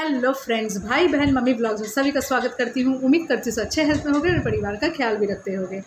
Hello friends, भाई बहन mummy blogs में सभी का स्वागत करती हूँ। उम्मीद करती हूँ अच्छे हेल्थ में होंगे और परिवार का ख्याल भी रखते होंगे।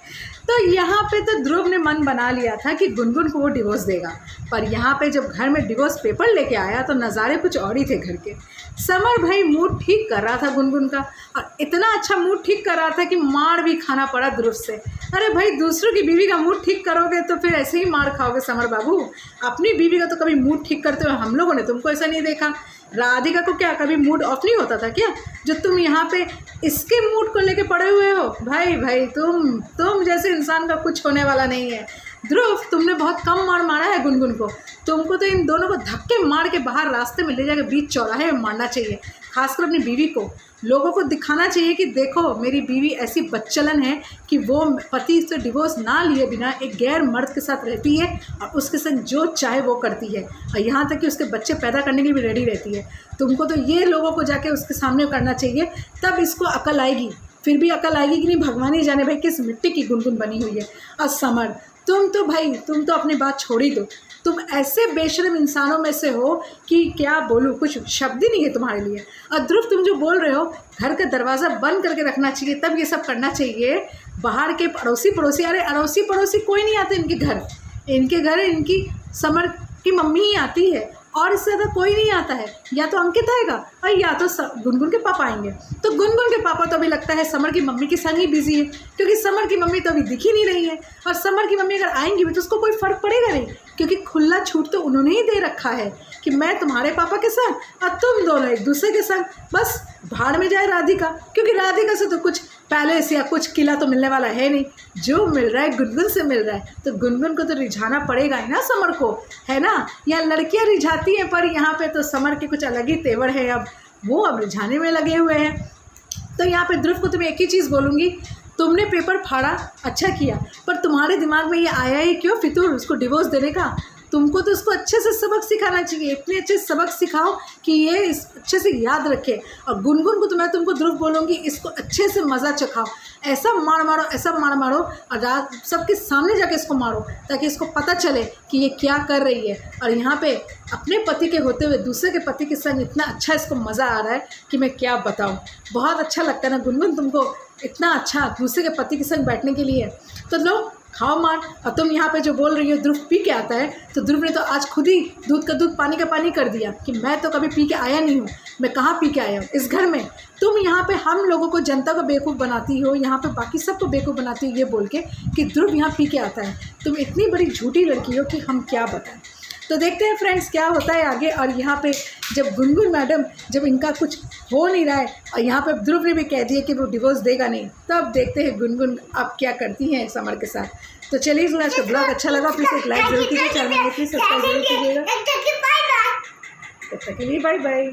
तो यहाँ पे तो ध्रुव ने मन बना लिया था कि गुनगुन को वो डिवोर्स देगा, पर यहाँ पे जब घर में डिवोर्स पेपर लेके आया तो नज़ारे कुछ और ही थे घर के। समर भाई मूड ठीक कर रहा था गुनगुन का, और इतना अच्छा मूड ठीक कर रहा था कि मार भी खाना पड़ा ध्रुव से। अरे भाई, दूसरों की बीवी का मूड ठीक करोगे तो फिर ऐसे ही मार खाओगे समर बाबू। अपनी बीवी का तो कभी मूड ठीक करते हुए हम लोगों ने तुमको ऐसा नहीं देखा। राधिका को क्या कभी मूड ऑफ नहीं होता था क्या, जो तुम यहाँ पे इसके मूड को लेके पड़े हुए हो? भाई तुम जैसे इंसान का कुछ होने वाला नहीं है। ध्रुव, तुमने बहुत कम मार मारा है गुनगुन को। तुमको तो इन दोनों को धक्के मार के बाहर रास्ते में ले जाकर बीच चौराहे में मारना चाहिए, खासकर अपनी बीवी को। लोगों को दिखाना चाहिए कि देखो, मेरी बीवी ऐसी बच्चलन है कि वो पति से डिवोर्स ना लिए बिना एक गैर मर्द के साथ रहती है और उसके संग जो चाहे वो करती है, और यहाँ तक कि उसके बच्चे पैदा करने के लिए भी रेडी रहती है। तुमको तो ये लोगों को जाके उसके सामने करना चाहिए, तब इसको अकल आएगी। फिर भी अकल आएगी कि नहीं, भगवान ही जाने भाई किस मिट्टी की गुनगुन बनी हुई है। और समर, तुम तो अपनी बात छोड़ ही दो। तुम ऐसे बेशर्म इंसानों में से हो कि क्या बोलूँ, कुछ शब्द ही नहीं है तुम्हारे लिए। और ध्रुव, तुम जो बोल रहे हो घर का दरवाज़ा बंद करके रखना चाहिए, तब ये सब करना चाहिए। बाहर के अड़ोसी, अरे अड़ोसी पड़ोसी कोई नहीं आते इनके घर इनकी समर की मम्मी ही आती है, और इससे ज़्यादा कोई नहीं आता है। या तो अंकित आएगा और या तो गुनगुन के पापा आएंगे। तो गुनगुन के पापा तो अभी लगता है समर की मम्मी के संग ही बिजी है, क्योंकि समर की मम्मी तो अभी दिख ही नहीं रही है। और समर की मम्मी अगर आएंगी भी तो उसको कोई फ़र्क पड़ेगा नहीं, क्योंकि खुला छूट तो उन्होंने ही दे रखा है कि मैं तुम्हारे पापा के संग और तुम दोनों एक दूसरे के संग। बस भाड़ में जाए राधिका, क्योंकि राधिका से तो कुछ पैलेस या कुछ किला तो मिलने वाला है नहीं। जो मिल रहा है गुनगुन से मिल रहा है, तो गुनगुन को तो रिझाना पड़ेगा ही ना समर को, है ना। या लड़कियां रिझाती हैं, पर यहाँ पे तो समर के कुछ अलग ही तेवर है। अब वो रिझाने में लगे हुए हैं। तो यहाँ पे ध्रुव को तो मैं एक ही चीज़ बोलूँगी, तुमने पेपर फाड़ा, अच्छा किया, पर तुम्हारे दिमाग में ये आया ही क्यों फितूर उसको डिवोर्स देने का? तुमको तो उसको अच्छे से सबक सिखाना चाहिए। इतने अच्छे सबक सिखाओ कि ये इस अच्छे से याद रखे। और गुनगुन को तो मैं तुमको ध्रुव बोलूँगी, इसको अच्छे से मज़ा चखाओ। ऐसा मार मारो और सबके सामने जाके इसको मारो, ताकि इसको पता चले कि ये क्या कर रही है। और यहाँ पे अपने पति के होते हुए दूसरे के पति के संग इतना अच्छा इसको मज़ा आ रहा है कि मैं क्या बताऊँ। बहुत अच्छा लगता है ना गुनगुन, तुमको इतना अच्छा दूसरे के पति के संग बैठने के लिए। तो लो, खाओ मार। और तुम यहाँ पे जो बोल रही हो ध्रुव पी के आता है, तो ध्रुव ने तो आज खुद ही दूध का दूध पानी का पानी कर दिया कि मैं तो कभी पी के आया नहीं हूँ। मैं कहाँ पी के आया हूँ इस घर में। तुम यहाँ पे हम लोगों को, जनता को बेवकूफ़ बनाती हो, यहाँ पे बाकी सबको बेवकूफ़ बनाती हो ये बोल के कि ध्रुव यहाँ पी के आता है। तुम इतनी बड़ी झूठी लड़की हो कि हम क्या बताएं। तो देखते हैं फ्रेंड्स क्या होता है आगे। और यहाँ पे जब गुनगुन मैडम, जब इनका कुछ हो नहीं रहा है और यहाँ पे ध्रुव ने भी कह दिया कि वो डिवोर्स देगा नहीं, तब देखते हैं गुनगुन अब क्या करती हैं समर के साथ। तो चलिए, अगर आपको ब्लॉग अच्छा लगा प्लीज़ एक लाइक जरूर कीजिए, चैनल में प्लीज़ सब्सक्राइब जरूर कीजिएगा। तब तक के लिए बाय बाय।